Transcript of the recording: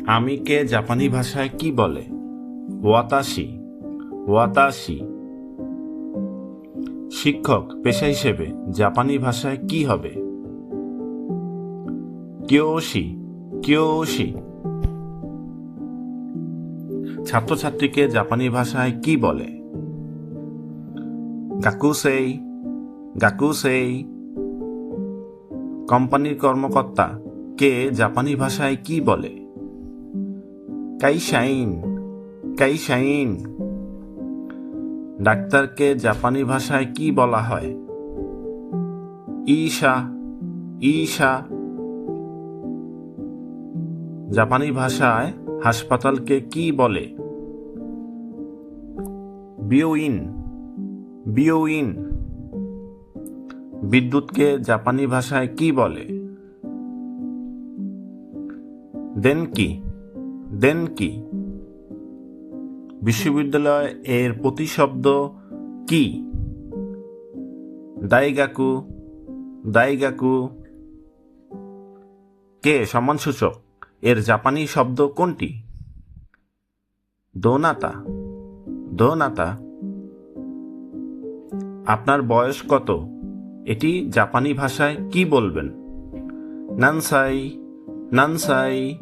আমিকে জাপানি ভাষায় কি বলে? ওয়াতাশি, ওয়াতাশি। শিক্ষক পেশা হিসেবে জাপানি ভাষায় কি হবে? Kiyoshi, Kiyoshi. ছাত্রছাত্রীকে জাপানি ভাষায় কি বলে? গাকুসেই, গাকুসেই। কোম্পানির কর্মকর্তা কে জাপানি ভাষায় কি বলে? কাইশাইন, কাইশাইন। ডাক্তারকে জাপানি ভাষায় কি বলা হয়? ঈশা, ঈশা। জাপানি ভাষায় হাসপাতালকে কি বলে? বিয়োইন, বিয়োইন। বিদ্যুৎকে জাপানি ভাষায় কি বলে? দেনকি, দেনকি। বিশ্ববিদ্যালয় এর প্রতিশব্দ কি? দাইগাকু, দাইগাকু। কে সম্মানসূচক এর জাপানি শব্দ কোনটি? দোনাতা, দোনাতা। আপনার বয়স কত? এটি জাপানি ভাষায় কি বলবেন? নানসাই, নানসাই।